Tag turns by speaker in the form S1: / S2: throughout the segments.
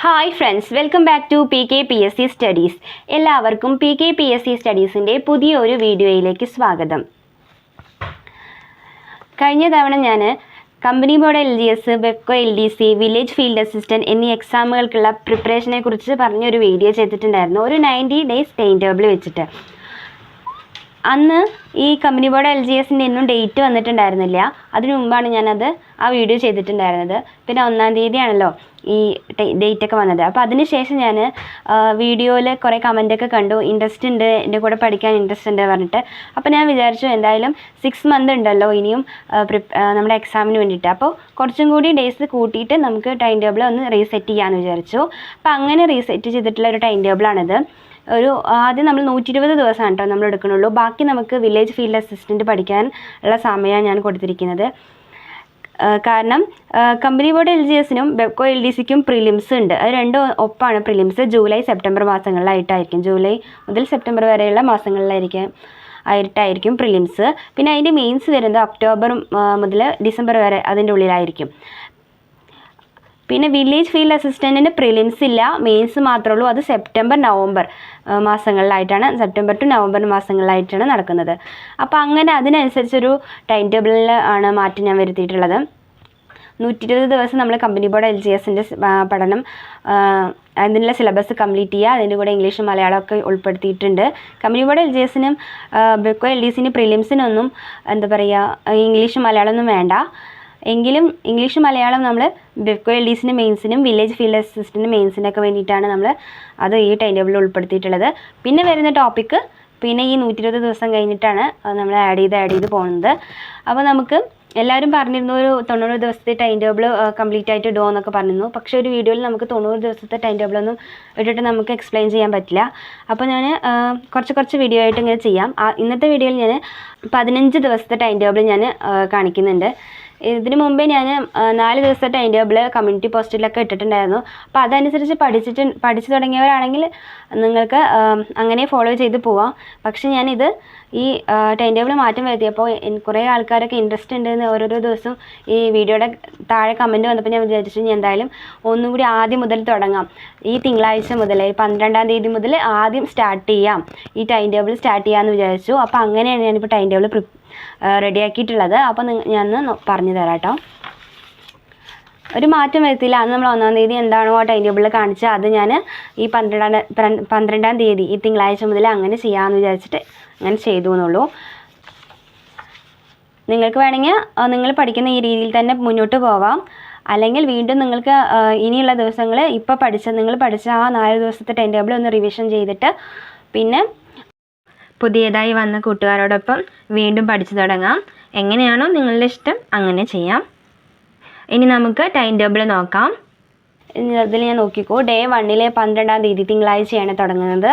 S1: Hi friends, welcome back to PKPSC studies. എല്ലാവർക്കും PKPSC സ്റ്റഡീസിൻ്റെ പുതിയൊരു വീഡിയോയിലേക്ക് സ്വാഗതം. കഴിഞ്ഞ തവണ ഞാൻ കമ്പനി ബോർഡ് LGS, ബെക്കോ LDC, വില്ലേജ് ഫീൽഡ് അസിസ്റ്റൻറ്റ് എന്നീ എക്സാമുകൾക്കുള്ള പ്രിപ്പറേഷനെ കുറിച്ച് പറഞ്ഞൊരു വീഡിയോ ചെയ്തിട്ടുണ്ടായിരുന്നു. ഒരു 90 ഡേയ്സ് ടൈം ടേബിൾ വെച്ചിട്ട്. അന്ന് ഈ കമ്പനി ബോർഡ് LGSൻ്റെ ഒന്നും ഡേറ്റ് വന്നിട്ടുണ്ടായിരുന്നില്ല. അതിനു മുമ്പാണ് ഞാനത് ആ വീഡിയോ ചെയ്തിട്ടുണ്ടായിരുന്നത്. പിന്നെ 1-ാം തീയതിയാണല്ലോ ഈ ഡേറ്റൊക്കെ വന്നത്. അപ്പോൾ അതിന് ശേഷം ഞാൻ വീഡിയോയിൽ കുറേ കമൻറ്റൊക്കെ കണ്ടു, ഇൻട്രസ്റ്റ് ഉണ്ട്, എൻ്റെ കൂടെ പഠിക്കാൻ ഇൻട്രസ്റ്റ് ഉണ്ട് പറഞ്ഞിട്ട്. അപ്പോൾ ഞാൻ വിചാരിച്ചു എന്തായാലും 6 മന്ത് ഉണ്ടല്ലോ ഇനിയും നമ്മുടെ എക്സാമിന് വേണ്ടിയിട്ട്. അപ്പോൾ കുറച്ചും കൂടി ഡേയ്സ് കൂട്ടിയിട്ട് നമുക്ക് ടൈം ടേബിൾ ഒന്ന് റീസെറ്റ് ചെയ്യാമെന്ന് വിചാരിച്ചു. അപ്പോൾ അങ്ങനെ റീസെറ്റ് ചെയ്തിട്ടുള്ള ഒരു ടൈം ടേബിളാണിത്. ആദ്യം നമ്മൾ 120 ദിവസമാണ് കേട്ടോ നമ്മൾ എടുക്കണുള്ളൂ. ബാക്കി നമുക്ക് വില്ലേജ് ഫീൽഡ് അസിസ്റ്റൻറ്റ് പഠിക്കാൻ ഉള്ള സമയമാണ് ഞാൻ കൊടുത്തിരിക്കുന്നത്. കാരണം കമ്പനി ബോർഡ് LGSനും ബെക്കോ LDCക്കും പ്രിലിംസ് ഉണ്ട്. അത് രണ്ടും ഒപ്പാണ്. പ്രിലിംസ് ജൂലൈ സെപ്റ്റംബർ മാസങ്ങളിലായിട്ടായിരിക്കും. ജൂലൈ മുതൽ സെപ്റ്റംബർ വരെയുള്ള മാസങ്ങളിലായിരിക്കും പ്രിലിംസ്. പിന്നെ അതിൻ്റെ മെയിൻസ് വരുന്നത് ഒക്ടോബർ മുതൽ ഡിസംബർ വരെ അതിൻ്റെ ഉള്ളിലായിരിക്കും. പിന്നെ വില്ലേജ് ഫീൽഡ് അസിസ്റ്റൻറ്റിന് പ്രിലിംസ് ഇല്ല, മെയിൻസ് മാത്രമേ ഉള്ളൂ. അത് സെപ്റ്റംബർ ടു നവംബർ മാസങ്ങളിലായിട്ടാണ് നടക്കുന്നത്. അപ്പോൾ അങ്ങനെ അതിനനുസരിച്ചൊരു ടൈം ടേബിളിൽ ആണ് മാറ്റം ഞാൻ വരുത്തിയിട്ടുള്ളത്. 120 ദിവസം നമ്മൾ കമ്പനി ബോർഡ് LGSൻ്റെ പഠനം, അതിനുള്ള സിലബസ് കംപ്ലീറ്റ് ചെയ്യുക. അതിൻ്റെ കൂടെ ഇംഗ്ലീഷും മലയാളമൊക്കെ ഉൾപ്പെടുത്തിയിട്ടുണ്ട്. കമ്പനി ബോർഡ് LGSനും ബെക്കോ LDCന് പ്രിലിംസിനൊന്നും ഇംഗ്ലീഷും മലയാളമൊന്നും വേണ്ട. എങ്കിലും ഇംഗ്ലീഷ് മലയാളം നമ്മൾ ബെക്കോ LDCൻ്റെ മെയിൻസിനും വില്ലേജ് ഫീൽഡ് അസിസ്റ്റൻറ്റ് മെയിൻസിനൊക്കെ വേണ്ടിയിട്ടാണ് നമ്മൾ അത് ഈ ടൈം ടേബിളിൽ ഉൾപ്പെടുത്തിയിട്ടുള്ളത്. പിന്നെ വരുന്ന ടോപ്പിക്ക് പിന്നെ ഈ 120 ദിവസം കഴിഞ്ഞിട്ടാണ് നമ്മൾ ആഡ് ചെയ്ത് പോകുന്നത്. അപ്പോൾ നമുക്ക് എല്ലാവരും പറഞ്ഞിരുന്നു ഒരു 90 ദിവസത്തെ ടൈം ടേബിൾ കംപ്ലീറ്റ് ആയിട്ട് ഇടുമോ എന്നൊക്കെ പറഞ്ഞിരുന്നു. പക്ഷേ ഒരു വീഡിയോയിൽ നമുക്ക് 90 ദിവസത്തെ ടൈം ടേബിളൊന്നും ഇട്ടിട്ട് നമുക്ക് എക്സ്പ്ലെയിൻ ചെയ്യാൻ പറ്റില്ല. അപ്പോൾ ഞാൻ കുറച്ച് വീഡിയോ ആയിട്ട് ഇങ്ങനെ ചെയ്യാം. ഇന്നത്തെ വീഡിയോയിൽ ഞാൻ 15 ദിവസത്തെ ടൈം ടേബിൾ ഞാൻ കാണിക്കുന്നുണ്ട്. ഇതിനു മുമ്പേ ഞാൻ 4 ദിവസത്തെ ടൈം ടേബിൾ കമ്മ്യൂണിറ്റി പോസ്റ്റിലൊക്കെ ഇട്ടിട്ടുണ്ടായിരുന്നു. അപ്പോൾ അതനുസരിച്ച് പഠിച്ചു തുടങ്ങിയവരാണെങ്കിൽ നിങ്ങൾക്ക് അങ്ങനെ ഫോളോ ചെയ്ത് പോവാം. പക്ഷേ ഞാനിത് ഈ ടൈം ടേബിൾ മാറ്റം വരുത്തിയപ്പോൾ കുറേ ആൾക്കാരൊക്കെ ഇൻട്രസ്റ്റ് ഉണ്ടെന്ന് ഓരോരോ ദിവസവും ഈ വീഡിയോയുടെ താഴെ കമൻറ്റ് വന്നപ്പോൾ ഞാൻ വിചാരിച്ചു ഇനി എന്തായാലും ഒന്നും കൂടി ആദ്യം മുതൽ തുടങ്ങാം. ഈ തിങ്കളാഴ്ച മുതൽ 12-ാം തീയതി മുതൽ ആദ്യം സ്റ്റാർട്ട് ചെയ്യാം, ഈ ടൈം ടേബിൾ സ്റ്റാർട്ട് ചെയ്യാമെന്ന് വിചാരിച്ചു. അപ്പോൾ അങ്ങനെയാണ് ഞാനിപ്പോൾ ടൈം ടേബിൾ റെഡിയാക്കിയിട്ടുള്ളത്. അപ്പോൾ ഞാൻ പറഞ്ഞു തരാം കേട്ടോ. ഒരു മാറ്റം വരുത്തില്ല. അന്ന് നമ്മൾ 1-ാം തീയതി എന്താണോ ആ ടൈം ടേബിളിൽ കാണിച്ചത് അത് ഞാൻ ഈ 12-ാം തീയതി ഈ തിങ്കളാഴ്ച മുതൽ അങ്ങനെ ചെയ്യാമെന്ന് വിചാരിച്ചിട്ട് അങ്ങനെ ചെയ്തു എന്നുള്ളൂ. നിങ്ങൾക്ക് വേണമെങ്കിൽ നിങ്ങൾ പഠിക്കുന്ന ഈ രീതിയിൽ തന്നെ മുന്നോട്ട് പോവാം. അല്ലെങ്കിൽ വീണ്ടും നിങ്ങൾക്ക് ഇനിയുള്ള ദിവസങ്ങൾ നിങ്ങൾ പഠിച്ച ആ 4 ദിവസത്തെ ടൈം ടേബിൾ ഒന്ന് റിവിഷൻ ചെയ്തിട്ട് പിന്നെ പുതിയതായി വന്ന കൂട്ടുകാരോടൊപ്പം വീണ്ടും പഠിച്ചു തുടങ്ങാം. എങ്ങനെയാണോ നിങ്ങളുടെ ഇഷ്ടം അങ്ങനെ ചെയ്യാം. ഇനി നമുക്ക് ടൈം ടേബിൾ നോക്കാം. ഇതിൽ ഞാൻ നോക്കിക്കോ. ഡേ 1 12-ാം തീയതി തിങ്കളാഴ്ചയാണ് തുടങ്ങുന്നത്.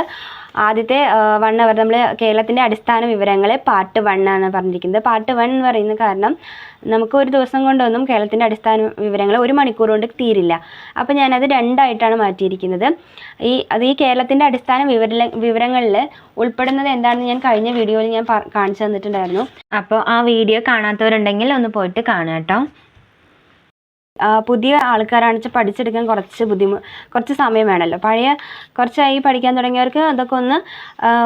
S1: ആദ്യത്തെ 1 അവർ നമ്മൾ കേരളത്തിൻ്റെ അടിസ്ഥാന വിവരങ്ങൾ പാർട്ട് 1 ആണ് പറഞ്ഞിരിക്കുന്നത്. പാർട്ട് 1 എന്ന് പറയുന്ന കാരണം നമുക്ക് ഒരു ദിവസം കൊണ്ടൊന്നും കേരളത്തിൻ്റെ അടിസ്ഥാന വിവരങ്ങൾ 1 മണിക്കൂർ കൊണ്ട് തീരില്ല. അപ്പോൾ ഞാനത് 2 ആയിട്ടാണ് മാറ്റിയിരിക്കുന്നത്. ഈ കേരളത്തിൻ്റെ അടിസ്ഥാന വിവരങ്ങളിൽ ഉൾപ്പെടുന്നത് എന്താണെന്ന് ഞാൻ കഴിഞ്ഞ വീഡിയോയിൽ ഞാൻ കാണിച്ചു തന്നിട്ടുണ്ടായിരുന്നു. അപ്പോൾ ആ വീഡിയോ കാണാത്തവരുണ്ടെങ്കിൽ ഒന്ന് പോയിട്ട് കാണുക കേട്ടോ. പുതിയ ആൾക്കാരാണെന്ന് വെച്ചാൽ പഠിച്ചെടുക്കാൻ കുറച്ച് സമയം വേണമല്ലോ. കുറച്ചായി പഠിക്കാൻ തുടങ്ങിയവർക്ക് അതൊക്കെ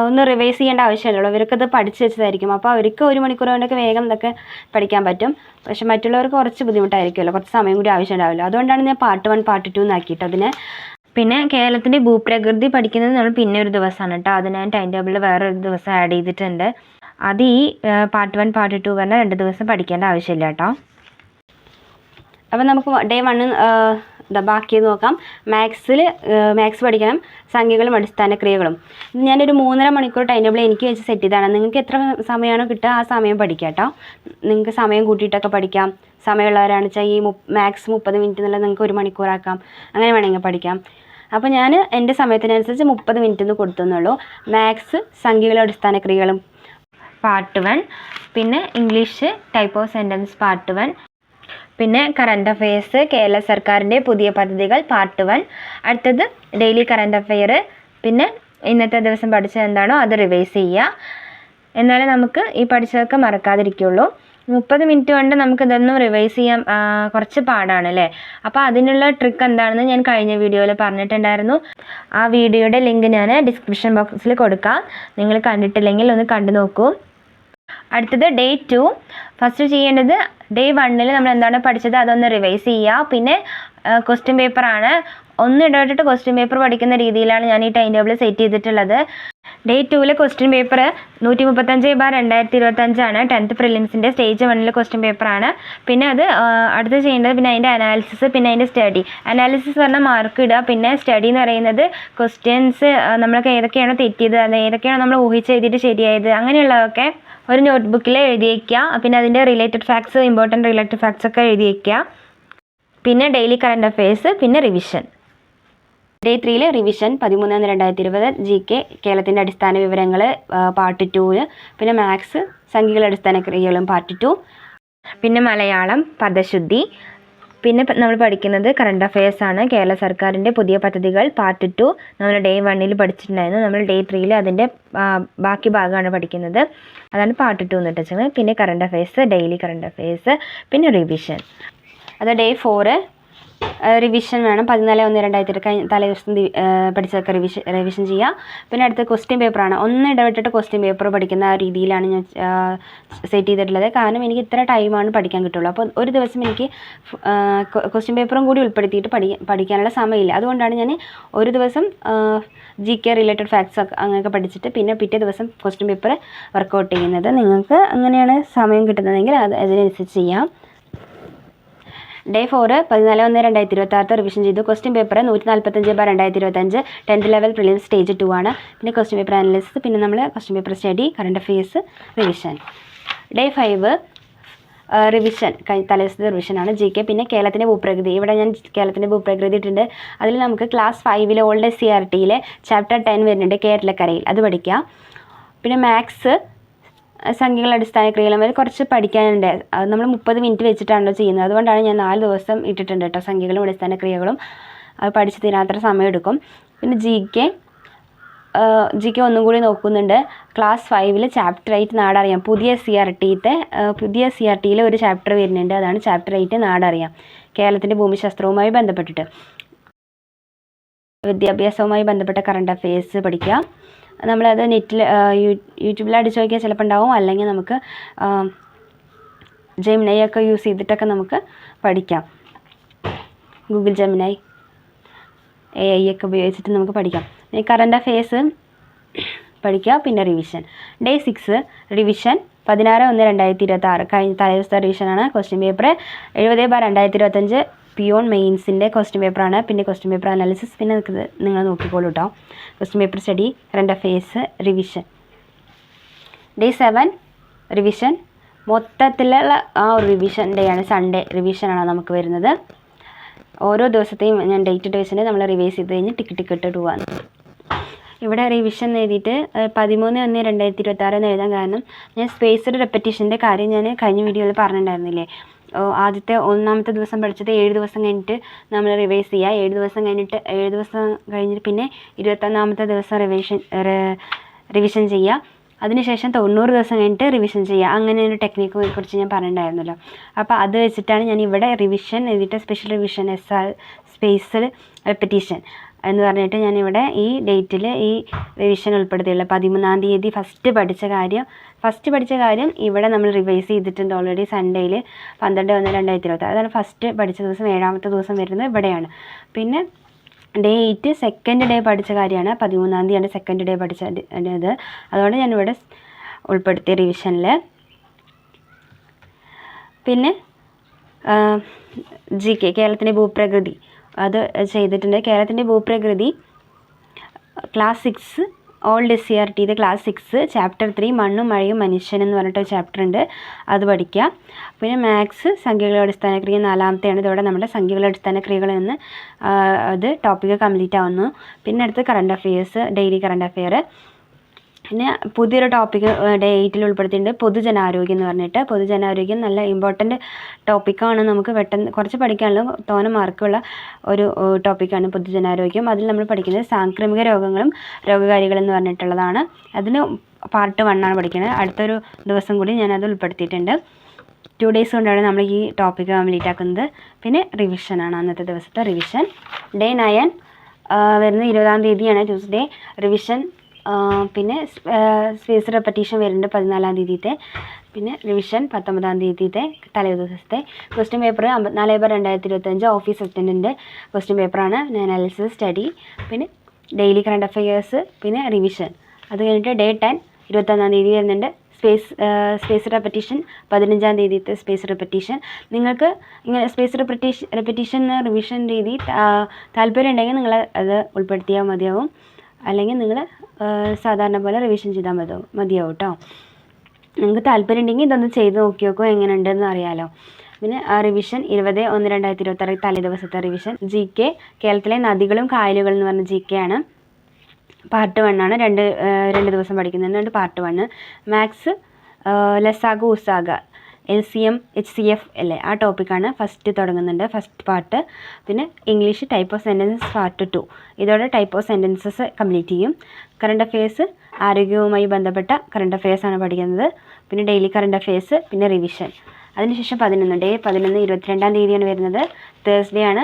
S1: ഒന്ന് റിവൈസ് ചെയ്യേണ്ട ആവശ്യമില്ലല്ലോ. ഇവർക്കത് പഠിച്ച് വെച്ചതായിരിക്കും. അപ്പോൾ അവർക്ക് 1 മണിക്കൂർ കൊണ്ടൊക്കെ വേഗം ഇതൊക്കെ പഠിക്കാൻ പറ്റും. പക്ഷെ മറ്റുള്ളവർക്ക് കുറച്ച് ബുദ്ധിമുട്ടായിരിക്കുമല്ലോ, കുറച്ച് സമയം കൂടി ആവശ്യമുണ്ടാവില്ല. അതുകൊണ്ടാണ് ഞാൻ പാർട്ട് 1 പാർട്ട് 2 എന്നാക്കിയിട്ട് അതിന്. പിന്നെ കേരളത്തിൻ്റെ ഭൂപ്രകൃതി പഠിക്കുന്നത് നമ്മൾ പിന്നെ ഒരു ദിവസമാണ് കേട്ടോ. അത് ഞാൻ ടൈം ടേബിളിൽ വേറൊരു ദിവസം ആഡ് ചെയ്തിട്ടുണ്ട്. അത് ഈ പാർട്ട് 1 പാർട്ട് 2 പറഞ്ഞാൽ 2 ദിവസം പഠിക്കേണ്ട ആവശ്യമില്ല കേട്ടോ. അപ്പോൾ നമുക്ക് ഡേ 1 ബാക്കി നോക്കാം. മാത്സ് പഠിക്കണം, സംഖ്യകളും അടിസ്ഥാന ക്രിയകളും. ഞാനൊരു 3.5 മണിക്കൂർ ടൈം ടേബിൾ എനിക്ക് വെച്ച് സെറ്റ് ചെയ്തതാണ്. നിങ്ങൾക്ക് എത്ര സമയമാണോ കിട്ടുക ആ സമയം പഠിക്കാം കേട്ടോ. നിങ്ങൾക്ക് സമയം കൂട്ടിയിട്ടൊക്കെ പഠിക്കാം. സമയമുള്ളവരാണെന്ന് വെച്ചാൽ ഈ മാത്സ് 30 മിനിറ്റ് എന്നുള്ളത് നിങ്ങൾക്ക് 1 മണിക്കൂറാക്കാം. അങ്ങനെ വേണമെങ്കിൽ പഠിക്കാം. അപ്പോൾ ഞാൻ എൻ്റെ സമയത്തിനനുസരിച്ച് 30 മിനിറ്റ് എന്ന് കൊടുത്തുന്നുള്ളൂ. മാത്സ് സംഖ്യകളും അടിസ്ഥാന ക്രിയകളും പാർട്ട് 1, പിന്നെ English type of sentence part 1, പിന്നെ കറണ്ട് അഫെയർസ് കേരള സർക്കാരിൻ്റെ പുതിയ പദ്ധതികൾ പാർട്ട് 1, അടുത്തത് ഡെയിലി കറണ്ട് അഫെയർ, പിന്നെ ഇന്നത്തെ ദിവസം പഠിച്ചത് എന്താണോ അത് റിവൈസ് ചെയ്യുക. എന്നാലേ നമുക്ക് ഈ പഠിച്ചതൊക്കെ മറക്കാതിരിക്കുള്ളൂ. 30 മിനിറ്റ് കൊണ്ട് നമുക്കിതൊന്നും റിവൈസ് ചെയ്യാൻ കുറച്ച് പാടാണ് അല്ലേ. അപ്പോൾ അതിനുള്ള ട്രിക്ക് എന്താണെന്ന് ഞാൻ കഴിഞ്ഞ വീഡിയോയിൽ പറഞ്ഞിട്ടുണ്ടായിരുന്നു. ആ വീഡിയോയുടെ ലിങ്ക് ഞാൻ ഡിസ്ക്രിപ്ഷൻ ബോക്സിൽ കൊടുക്കാം. നിങ്ങൾ കണ്ടിട്ടില്ലെങ്കിൽ ഒന്ന് കണ്ടു നോക്കൂ. അടുത്തത് ഡേ 2. ഫസ്റ്റ് ചെയ്യേണ്ടത് ഡേ 1 നമ്മൾ എന്താണ് പഠിച്ചത് അതൊന്ന് റിവൈസ് ചെയ്യുക. പിന്നെ ക്വസ്റ്റ്യൻ പേപ്പറാണ്. ഒന്ന് ഇടവിട്ടിട്ട് ക്വസ്റ്റ്യൻ പേപ്പർ പഠിക്കുന്ന രീതിയിലാണ് ഞാൻ ഈ ടൈം ടേബിൾ സെറ്റ് ചെയ്തിട്ടുള്ളത്. ഡേ 2 ക്വസ്റ്റ്യൻ പേപ്പർ 135/2025 ആണ്. 10th പ്രിലിംസിൻ്റെ സ്റ്റേജ് 1 ക്വസ്റ്റ്യൻ പേപ്പറാണ്. പിന്നെ അത് അടുത്ത് ചെയ്യേണ്ടത് പിന്നെ അതിൻ്റെ അനാലിസിസ്, പിന്നെ അതിൻ്റെ സ്റ്റഡി. അനാലിസിസ് പറഞ്ഞാൽ മാർക്ക് ഇടുക. പിന്നെ സ്റ്റഡി എന്ന് പറയുന്നത് ക്വസ്റ്റ്യൻസ് നമ്മൾക്ക് ഏതൊക്കെയാണോ തെറ്റിയത്, അത് ഏതൊക്കെയാണോ നമ്മൾ ഊഹിച്ചെഴുതിയിട്ട് ശരിയായത്, അങ്ങനെയുള്ളതൊക്കെ ഒരു നോട്ട്ബുക്കിൽ എഴുതി വയ്ക്കുക. പിന്നെ അതിൻ്റെ related facts, important related facts ഒക്കെ എഴുതി വയ്ക്കുക. പിന്നെ ഡെയിലി കറണ്ട് അഫയേഴ്സ്, പിന്നെ റിവിഷൻ. ഡേ 3 റിവിഷൻ 13/2020 GK കേരളത്തിൻ്റെ അടിസ്ഥാന വിവരങ്ങൾ പാർട്ട് 2, പിന്നെ മാത്സ് സംഖ്യകളുടെ അടിസ്ഥാന ക്രിയകളും പാർട്ട് 2, പിന്നെ മലയാളം പദശുദ്ധി. പിന്നെ നമ്മൾ പഠിക്കുന്നത് കറണ്ട് അഫയേഴ്സ് ആണ്. കേരള സർക്കാരിൻ്റെ പുതിയ പദ്ധതികൾ പാർട്ട് 2 നമ്മൾ ഡേ 1 പഠിച്ചിട്ടുണ്ടായിരുന്നു. നമ്മൾ ഡേ 3 അതിൻ്റെ ബാക്കി ഭാഗമാണ് പഠിക്കുന്നത്. അതാണ് പാർട്ട് 2 എന്ന് വെച്ചാൽ. പിന്നെ current affairs, daily current affairs, പിന്നെ റിവിഷൻ. അത് ഡേ 4 റിവിഷൻ വേണം. 14/1/2020 തലേദിവസം പഠിച്ചതൊക്കെ റിവിഷൻ ചെയ്യുക. പിന്നെ അടുത്ത ക്വസ്റ്റ്യൻ പേപ്പറാണ്. ഒന്ന് ഇടവിട്ടിട്ട് ക്വസ്റ്റ്യൻ പേപ്പർ പഠിക്കുന്ന ആ രീതിയിലാണ് ഞാൻ സെറ്റ് ചെയ്തിട്ടുള്ളത്. കാരണം എനിക്ക് ഇത്ര ടൈമാണ് പഠിക്കാൻ കിട്ടുള്ളൂ. അപ്പോൾ ഒരു ദിവസം എനിക്ക് ക്വസ്റ്റ്യൻ പേപ്പറും കൂടി ഉൾപ്പെടുത്തിയിട്ട് പഠിക്കാനുള്ള സമയമില്ല. അതുകൊണ്ടാണ് ഞാൻ ഒരു ദിവസം GK റിലേറ്റഡ് ഫാക്ട്സ് അങ്ങനെയൊക്കെ പഠിച്ചിട്ട് പിന്നെ പിറ്റേ ദിവസം ക്വസ്റ്റ്യൻ പേപ്പർ വർക്കൗട്ട് ചെയ്യുന്നത്. നിങ്ങൾക്ക് അങ്ങനെയാണ് സമയം കിട്ടുന്നതെങ്കിൽ അതിനനുസരിച്ച് ചെയ്യാം. ഡേ 4 14/1/2026 റിവിഷൻ ചെയ്തു. Question paper 145/2025 10th level prelims stage 2 ആണ്. പിന്നെ ക്വസ്റ്റ്യൻ പേപ്പർ അനാലിസിസ്, പിന്നെ നമ്മൾ question paper study, current affairs, revision. Day 5 revision തലേദിവസത്തെ റിവിഷനാണ് GK. പിന്നെ കേരളത്തിൻ്റെ ഭൂപ്രകൃതി. ഇവിടെ ഞാൻ കേരളത്തിൻ്റെ ഭൂപ്രകൃതി ഇട്ടുണ്ട്. അതിൽ നമുക്ക് ക്ലാസ് 5 ഓൾഡ് SCERTയിലെ ചാപ്റ്റർ 10 വരുന്നുണ്ട്, കേരളക്കരയിൽ. അത് പഠിക്കാം. പിന്നെ മാത്സ് സംഖ്യകളുടെ അടിസ്ഥാന ക്രിയകളും വരെ കുറച്ച് പഠിക്കാനുണ്ട്. അത് നമ്മൾ 30 മിനിറ്റ് വെച്ചിട്ടാണല്ലോ ചെയ്യുന്നത്. അതുകൊണ്ടാണ് ഞാൻ 4 ദിവസം ഇട്ടിട്ടുണ്ട് കേട്ടോ. സംഖ്യകളും അടിസ്ഥാന ക്രിയകളും അത് പഠിച്ച് തീരാത്ര സമയം എടുക്കും. പിന്നെ GK ഒന്നും കൂടി നോക്കുന്നുണ്ട്. Class 5 chapter 8 നാടറിയാം. പുതിയ CRTയിൽ ഒരു ചാപ്റ്റർ വരുന്നുണ്ട്. അതാണ് ചാപ്റ്റർ 8 നാടറിയാം. കേരളത്തിൻ്റെ ഭൂമിശാസ്ത്രവുമായി ബന്ധപ്പെട്ടിട്ട് വിദ്യാഭ്യാസവുമായി ബന്ധപ്പെട്ട കറണ്ട് അഫയേഴ്സ് പഠിക്കുക. നമ്മളത് നെറ്റിൽ യൂട്യൂബിൽ അടിച്ച് നോക്കിയാൽ ചിലപ്പോൾ ഉണ്ടാവും. അല്ലെങ്കിൽ നമുക്ക് ജെമിനൈ ഒക്കെ യൂസ് ചെയ്തിട്ടൊക്കെ നമുക്ക് പഠിക്കാം. ഗൂഗിൾ ജെമിനൈ, AI ഒക്കെ ഉപയോഗിച്ചിട്ട് നമുക്ക് പഠിക്കാം. കറണ്ട് അഫയേഴ്സ് പഠിക്കുക. പിന്നെ റിവിഷൻ. ഡേ 6 റിവിഷൻ 16/1/2026 കഴിഞ്ഞ തലേദിവസത്തെ റിവിഷനാണ്. ക്വസ്റ്റ്യൻ പേപ്പർ 70/2025 പിയോൺ മെയിൻസിൻ്റെ ക്വസ്റ്റ്യൻ പേപ്പറാണ്. പിന്നെ ക്വസ്റ്റ്യൻ പേപ്പർ അനാലിസിസ്, പിന്നെ നിങ്ങൾ നോക്കിക്കോളൂ കേട്ടോ. Question paper study, current affairs, revision. Day 7 revision. മൊത്തത്തിലുള്ള ആ ഒരു റിവിഷൻ ഡേ ആണ്. സൺഡേ റിവിഷനാണ് നമുക്ക് വരുന്നത്. ഓരോ ദിവസത്തെയും ഞാൻ ഡേറ്റ് വൈസിൻ്റെ നമ്മൾ റിവൈസ് ചെയ്ത് കഴിഞ്ഞ് ടിക്ക് ഇട്ടിട്ട് പോവാണ്. ഇവിടെ റിവിഷൻ എഴുതിയിട്ട് 13/1/2026 എന്ന് എഴുതാൻ കാരണം ഞാൻ സ്പേസ്ഡ് റെപ്പറ്റീഷൻ്റെ കാര്യം ഞാൻ കഴിഞ്ഞ വീഡിയോയിൽ പറഞ്ഞിട്ടുണ്ടായിരുന്നില്ലേ. ആദ്യത്തെ 1ാമത്തെ ദിവസം പഠിച്ചത് 7 ദിവസം കഴിഞ്ഞിട്ട് നമ്മൾ റിവൈസ് ചെയ്യുക. 7 ദിവസം കഴിഞ്ഞിട്ട് പിന്നെ 21ാമത്തെ ദിവസം റിവിഷൻ ചെയ്യുക. അതിനുശേഷം 90 ദിവസം കഴിഞ്ഞിട്ട് റിവിഷൻ ചെയ്യുക. അങ്ങനെ ഒരു ടെക്നിക്കിനെ കുറിച്ച് ഞാൻ പറഞ്ഞിട്ടുണ്ടായിരുന്നല്ലോ. അപ്പോൾ അത് വെച്ചിട്ടാണ് ഞാൻ ഇവിടെ റിവിഷൻ എഴുതിയിട്ട് സ്പെഷ്യൽ റിവിഷൻ സ്പേസ്ഡ് റെപ്പറ്റീഷൻ എന്ന് പറഞ്ഞിട്ട് ഞാനിവിടെ ഈ ഡേറ്റിൽ ഈ റിവിഷൻ ഉൾപ്പെടുത്തിയുള്ള 13ാം തീയതി ഫസ്റ്റ് പഠിച്ച കാര്യം ഇവിടെ നമ്മൾ റിവൈസ് ചെയ്തിട്ടുണ്ട് ഓൾറെഡി. സൺഡേയിൽ 12/1/2026 അതാണ് ഫസ്റ്റ് പഠിച്ച ദിവസം. 7ാമത്തെ ദിവസം വരുന്നത് ഇവിടെയാണ്. പിന്നെ ഡേ 8 സെക്കൻഡ് ഡേ പഠിച്ച കാര്യമാണ്. 13ാം തീയതിയാണ് സെക്കൻഡ് ഡേ പഠിച്ചത്. അതുകൊണ്ട് ഞാനിവിടെ ഉൾപ്പെടുത്തിയ റിവിഷനിൽ. പിന്നെ GK കേരളത്തിൻ്റെ ഭൂപ്രകൃതി അത് ചെയ്തിട്ടുണ്ട്. കേരളത്തിൻ്റെ ഭൂപ്രകൃതി class 6 old SCERT class 6 chapter 3 മണ്ണും മഴയും മനുഷ്യൻ എന്ന് പറഞ്ഞിട്ട് ചാപ്റ്റർ ഉണ്ട്. അത് പഠിക്കുക. പിന്നെ മാത്സ് സംഖ്യകളുടെ അടിസ്ഥാന ക്രിയ 4ാമത്തെയാണ്. ഇതോടെ നമ്മുടെ സംഖ്യകളുടെ അടിസ്ഥാന ക്രിയകളിൽ നിന്ന് അത് ടോപ്പിക്ക് കംപ്ലീറ്റ് ആവുന്നു. പിന്നെ അടുത്ത് current affairs, daily current affair. പിന്നെ പുതിയൊരു ടോപ്പിക്ക് ഡേ 8 ഉൾപ്പെടുത്തിയിട്ടുണ്ട്, പൊതുജനാരോഗ്യം എന്ന് പറഞ്ഞിട്ട്. പൊതുജനാരോഗ്യം നല്ല ഇമ്പോർട്ടൻ്റ് ടോപ്പിക്കാണ്. നമുക്ക് പെട്ടെന്ന് കുറച്ച് പഠിക്കാനുള്ള തോനെ മാർക്കുള്ള ഒരു ടോപ്പിക്കാണ് പൊതുജനാരോഗ്യം. അതിൽ നമ്മൾ പഠിക്കുന്നത് സാംക്രമിക രോഗങ്ങളും രോഗകാരികളും എന്ന് പറഞ്ഞിട്ടുള്ളതാണ്. അതിന് പാർട്ട് 1 ആണ് പഠിക്കുന്നത്. അടുത്തൊരു ദിവസം കൂടി ഞാനത് ഉൾപ്പെടുത്തിയിട്ടുണ്ട്. 2 ഡേയ്സ് കൊണ്ടാണ് നമ്മൾ ഈ ടോപ്പിക്ക് കംപ്ലീറ്റ് ആക്കുന്നത്. പിന്നെ റിവിഷനാണ് അന്നത്തെ ദിവസത്തെ റിവിഷൻ. ഡേ 9 വരുന്നത് 20-ാം തീയതിയാണ്, ട്യൂസ്ഡേ. റിവിഷൻ പിന്നെ സ്പേസ് റെപ്പറ്റീഷൻ വരുന്നുണ്ട് 14-ാം തീയതിത്തെ. പിന്നെ റിവിഷൻ 19-ാം തീയതിത്തെ തലേ ദിവസത്തെ. Question paper 54/2025 office attendant question പേപ്പറാണ്. അനാലിസിസ് സ്റ്റഡി, പിന്നെ ഡെയിലി കറണ്ട് അഫയേഴ്സ്, പിന്നെ റിവിഷൻ. അത് കഴിഞ്ഞിട്ട് ഡേ 10 21-ാം തീയതി വരുന്നുണ്ട്. സ്പേസ് റെപ്പറ്റീഷൻ 15-ാം തീയതിത്തെ സ്പേസ് റെപ്പറ്റീഷൻ. നിങ്ങൾക്ക് ഇങ്ങനെ സ്പേസ് റെപ്പറ്റീഷൻ റിവിഷൻ രീതി താല്പര്യം ഉണ്ടെങ്കിൽ നിങ്ങൾ അത് ഉൾപ്പെടുത്തിയാൽ മതിയാവും. അല്ലെങ്കിൽ നിങ്ങൾ സാധാരണ പോലെ റിവിഷൻ ചെയ്താൽ മതിയാവും കേട്ടോ. നിങ്ങൾക്ക് താല്പര്യം ഉണ്ടെങ്കിൽ ഇതൊന്ന് ചെയ്ത് നോക്കി നോക്കൂ, എങ്ങനെയുണ്ടെന്ന് അറിയാമല്ലോ. പിന്നെ റിവിഷൻ 20/1/2026 തലേ ദിവസത്തെ റിവിഷൻ. GK കേരളത്തിലെ നദികളും കായലുകളും എന്ന് പറഞ്ഞ GK ആണ്. പാർട്ട് 1 ആണ്. രണ്ട് ദിവസം പഠിക്കുന്നുണ്ട്. പാർട്ട് 1. മാത്സ് ലസാഗു ഉസാഗ LCM HCF അല്ലേ, ആ ടോപ്പിക്കാണ് ഫസ്റ്റ് തുടങ്ങുന്നുണ്ട്, ഫസ്റ്റ് പാർട്ട്. പിന്നെ English type of sentences part 2. ഇതോടെ ടൈപ്പ് ഓഫ് സെൻറ്റൻസസ് കംപ്ലീറ്റ് ചെയ്യും. കറണ്ട് അഫയേഴ്സ് ആരോഗ്യവുമായി ബന്ധപ്പെട്ട കറണ്ട് അഫയേഴ്സാണ് പഠിക്കുന്നത്. പിന്നെ ഡെയിലി കറണ്ട് അഫയേഴ്സ്, പിന്നെ റിവിഷൻ. അതിനുശേഷം 11 ഡേ 11 22-ാം തീയതിയാണ് വരുന്നത്, തേഴ്സ്ഡേ ആണ്.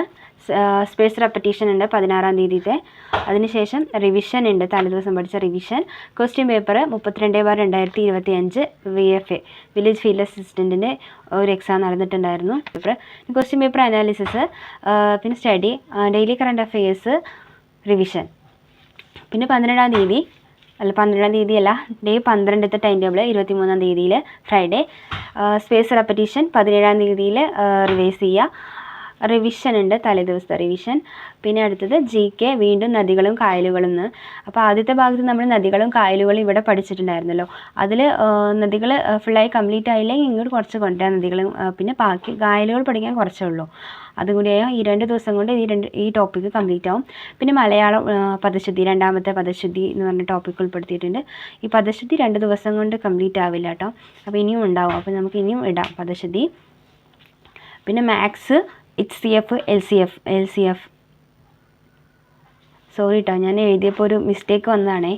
S1: സ്പേസ് റെപ്പറ്റീഷൻ ഉണ്ട് 16-ാം തീയതിത്തെ. അതിനുശേഷം റിവിഷൻ ഉണ്ട്, തലേദിവസം പഠിച്ച revision. Question paper 32/2025 VFA village field അസിസ്റ്റൻറ്റിൻ്റെ ഒരു എക്സാം നടന്നിട്ടുണ്ടായിരുന്നു. ക്വസ്റ്റ്യൻ പേപ്പർ അനാലിസിസ്, പിന്നെ study, daily current affairs, revision. പിന്നെ 12-ാം തീയതി ഡേ 12ത്തെ ടൈം ടേബിൾ 23-ാം തീയതിയിൽ ഫ്രൈഡേ. സ്പേസ് റെപ്പറ്റീഷൻ 17-ാം തീയതിയിൽ റിവൈസ് ചെയ്യുക. റിവിഷൻ ഉണ്ട്, തലേ ദിവസത്തെ റിവിഷൻ. പിന്നെ അടുത്തത് GK വീണ്ടും നദികളും കായലുകളും എന്ന്. അപ്പോൾ ആദ്യത്തെ ഭാഗത്ത് നമ്മൾ നദികളും കായലുകളും ഇവിടെ പഠിച്ചിട്ടുണ്ടായിരുന്നല്ലോ. അതിൽ നദികൾ ഫുള്ളായി കംപ്ലീറ്റ് ആയില്ലെങ്കിൽ ഇങ്ങോട്ട് കുറച്ച് കൊണ്ടുവരാം നദികളും. പിന്നെ ബാക്കി കായലുകൾ പഠിക്കാൻ കുറച്ചേ ഉള്ളൂ. അതുകൂടിയായ ഈ 2 ദിവസം കൊണ്ട് ഈ ടോപ്പിക്ക് കംപ്ലീറ്റ് ആവും. പിന്നെ മലയാളം പദശുദ്ധി, രണ്ടാമത്തെ പദശുദ്ധി എന്ന് പറഞ്ഞ ടോപ്പിക്ക് ഉൾപ്പെടുത്തിയിട്ടുണ്ട്. ഈ പദശുദ്ധി 2 ദിവസം കൊണ്ട് കംപ്ലീറ്റ് ആവില്ല കേട്ടോ, അപ്പോൾ ഇനിയും ഉണ്ടാവും. അപ്പോൾ നമുക്ക് ഇനിയും ഇടാം പദശുദ്ധി. പിന്നെ മാത്സ് HCF LCF സോറി കേട്ടോ, ഞാൻ എഴുതിയപ്പോൾ ഒരു മിസ്റ്റേക്ക് വന്നതാണേ.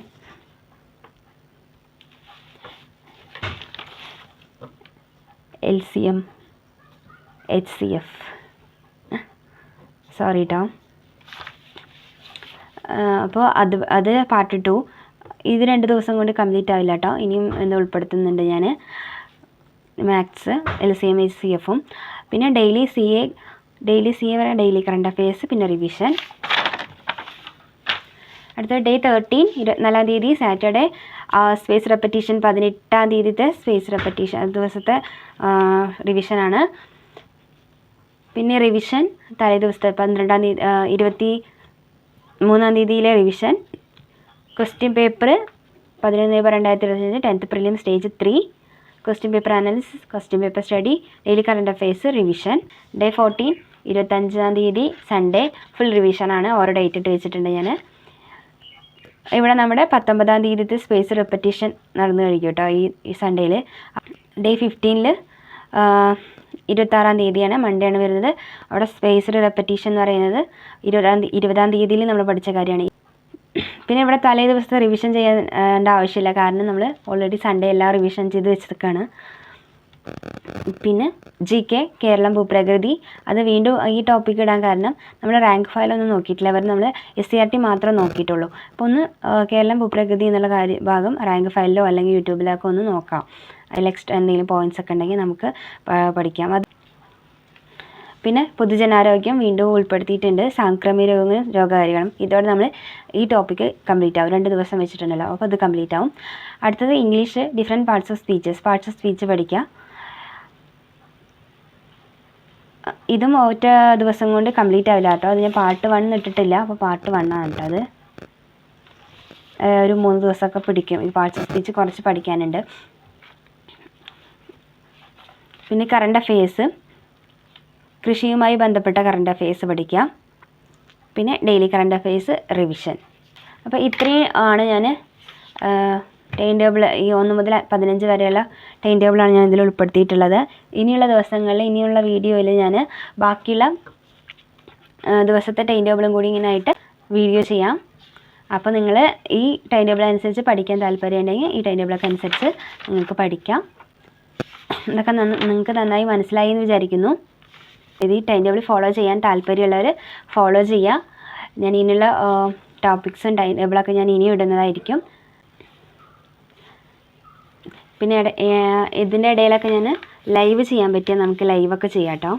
S1: LCM HCF സോറി കേട്ടോ. അപ്പോൾ അത് പാർട്ട് 2. ഇത് 2 ദിവസം കൊണ്ട് കംപ്ലീറ്റ് ആവില്ല കേട്ടോ, ഇനിയും എന്താ ഉൾപ്പെടുത്തുന്നുണ്ട് ഞാൻ. മാത്സ് LCM HCFും. പിന്നെ ഡെയിലി CA വരെ ഡെയിലി കറണ്ട് അഫയേഴ്സ്, പിന്നെ റിവിഷൻ. അടുത്ത ഡേ 13 24-ാം തീയതി സാറ്റർഡേ സ്പേസ് റെപ്പറ്റീഷൻ. 18-ാം തീയതിത്തെ സ്പേസ് റെപ്പറ്റീഷൻ ദിവസത്തെ റിവിഷനാണ്. പിന്നെ റിവിഷൻ തലേ ദിവസത്തെ 12-ാം തീയതി 23-ാം തീയതിയിലെ revision. Question paper 11/2025 10th prelim stage 3. Question paper analysis, question paper study, daily current affairs, revision. Day 14 25-ാം തീയതി സൺഡേ ഫുൾ റിവിഷനാണ്. ഓരോ ഡേറ്റ് ഇട്ട് വെച്ചിട്ടുണ്ട് ഞാൻ. ഇവിടെ നമ്മുടെ 19-ാം തീയതിത്തെ സ്പേസ് റെപ്പറ്റീഷൻ നടന്നു കഴിക്കും കേട്ടോ ഈ സൺഡേയിൽ. ഡേ 15-ൽ 26-ാം തീയതിയാണ്, മൺഡേ ആണ് വരുന്നത്. അവിടെ സ്പേസ് റെപ്പറ്റീഷൻ എന്ന് പറയുന്നത് 20-ാം തീയതിയിൽ നമ്മൾ പഠിച്ച കാര്യമാണ്. പിന്നെ ഇവിടെ തലേ ദിവസത്തെ റിവിഷൻ ചെയ്യേണ്ട ആവശ്യമില്ല, കാരണം നമ്മൾ ഓൾറെഡി സൺഡേ എല്ലാം റിവിഷൻ ചെയ്ത് വെച്ചതൊക്കെയാണ്. പിന്നെ GK കേരളം ഭൂപ്രകൃതി, അത് വീണ്ടും ഈ ടോപ്പിക്ക് ഇടാൻ കാരണം നമ്മൾ റാങ്ക് ഫയലൊന്നും നോക്കിയിട്ടില്ല, അവർ നമ്മൾ SCRT മാത്രം നോക്കിയിട്ടുള്ളൂ. അപ്പോൾ ഒന്ന് കേരളം ഭൂപ്രകൃതി എന്നുള്ള ഭാഗം റാങ്ക് ഫയലിലോ അല്ലെങ്കിൽ യൂട്യൂബിലൊക്കെ ഒന്ന് നോക്കാം. അതിൽ എക്സ്ട്രാ എന്തെങ്കിലും പോയിൻറ്റ്സ് ഒക്കെ ഉണ്ടെങ്കിൽ നമുക്ക് പഠിക്കാം. പിന്നെ പൊതുജനാരോഗ്യം വീണ്ടും ഉൾപ്പെടുത്തിയിട്ടുണ്ട്, സാംക്രമിക രോഗങ്ങളും രോഗകാരികളും. ഇതോടെ നമ്മൾ ഈ ടോപ്പിക്ക് കംപ്ലീറ്റ് ആവും. 2 ദിവസം വെച്ചിട്ടുണ്ടല്ലോ, അപ്പോൾ അത് കംപ്ലീറ്റ് ആവും. അടുത്തത് English different parts of speech പഠിക്കുക. ഇതും ഒറ്റ ദിവസം കൊണ്ട് കംപ്ലീറ്റ് ആവില്ല കേട്ടോ, അത് ഞാൻ പാർട്ട് 1 ഇട്ടിട്ടില്ല, അപ്പോൾ പാർട്ട് 1 ആണ് കേട്ടോ. അത് ഒരു 3 ദിവസമൊക്കെ പിടിക്കും. ഈ പാർട്സ് ഓഫ് സ്പീച്ച് കുറച്ച് പഠിക്കാനുണ്ട്. പിന്നെ കറണ്ട് അഫയേഴ്സ്, കൃഷിയുമായി ബന്ധപ്പെട്ട കറണ്ട് അഫയേഴ്സ് പഠിക്കാം. പിന്നെ ഡെയിലി കറണ്ട് അഫയേഴ്സ്, റിവിഷൻ. അപ്പോൾ ഇത്രയും ആണ് ഞാൻ ടൈം ടേബിൾ, ഈ 1 മുതൽ 15 വരെയുള്ള ടൈം ടേബിളാണ് ഞാൻ ഇതിൽ ഉൾപ്പെടുത്തിയിട്ടുള്ളത്. ഇനിയുള്ള ദിവസങ്ങളിൽ ഇനിയുള്ള വീഡിയോയിൽ ഞാൻ ബാക്കിയുള്ള ദിവസത്തെ ടൈം ടേബിളും കൂടി ഇങ്ങനെ ആയിട്ട് വീഡിയോ ചെയ്യാം. അപ്പോൾ നിങ്ങൾ ഈ ടൈം ടേബിൾ അനുസരിച്ച് പഠിക്കാൻ താല്പര്യം ഉണ്ടെങ്കിൽ ഈ ടൈം ടേബിളൊക്കെ അനുസരിച്ച് നിങ്ങൾക്ക് പഠിക്കാം. ഇതൊക്കെ നിങ്ങൾക്ക് നന്നായി മനസ്സിലായി എന്ന് വിചാരിക്കുന്നു. ഇത് ഈ ടൈം ടേബിൾ ഫോളോ ചെയ്യാൻ താല്പര്യമുള്ളവർ ഫോളോ ചെയ്യുക. ഞാൻ ഇനിയുള്ള ടോപ്പിക്സും ടൈം ടേബിളൊക്കെ ഞാൻ ഇനിയും ഇടുന്നതായിരിക്കും. പിന്നെ ഇതിൻ്റെ ഇടയിലൊക്കെ ഞാൻ ലൈവ് ചെയ്യാൻ പറ്റിയാൽ നമുക്ക് ലൈവൊക്കെ ചെയ്യാം കേട്ടോ.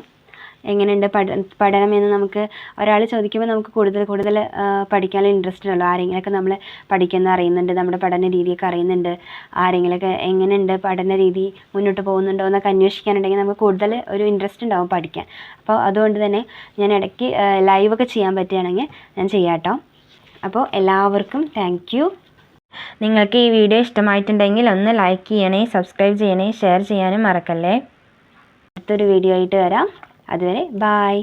S1: എങ്ങനെയുണ്ട് പഠനം എന്ന് നമുക്ക് ഒരാൾ ചോദിക്കുമ്പോൾ നമുക്ക് കൂടുതൽ പഠിക്കാനുള്ള ഇൻട്രസ്റ്റ് ഉള്ളൂ. ആരെങ്കിലുമൊക്കെ നമ്മൾ പഠിക്കുന്ന അറിയുന്നുണ്ട്, നമ്മുടെ പഠന രീതിയൊക്കെ അറിയുന്നുണ്ട്, ആരെങ്കിലുമൊക്കെ എങ്ങനെയുണ്ട് പഠന രീതി മുന്നോട്ട് പോകുന്നുണ്ടോ എന്നൊക്കെ അന്വേഷിക്കാനുണ്ടെങ്കിൽ നമുക്ക് കൂടുതൽ ഒരു ഇൻട്രസ്റ്റ് ഉണ്ടാവും പഠിക്കാൻ. അപ്പോൾ അതുകൊണ്ട് തന്നെ ഞാൻ ഇടയ്ക്ക് ലൈവൊക്കെ ചെയ്യാൻ പറ്റുകയാണെങ്കിൽ ഞാൻ ചെയ്യാം കേട്ടോ. അപ്പോൾ എല്ലാവർക്കും താങ്ക് യു. നിങ്ങൾക്ക് ഈ വീഡിയോ ഇഷ്ടമായിട്ടുണ്ടെങ്കിൽ ഒന്ന് ലൈക്ക് ചെയ്യണേ, സബ്സ്ക്രൈബ് ചെയ്യണേ, ഷെയർ ചെയ്യാനും മറക്കല്ലേ. അടുത്തൊരു വീഡിയോ ആയിട്ട് വരാം. അതുവരെ ബായ്.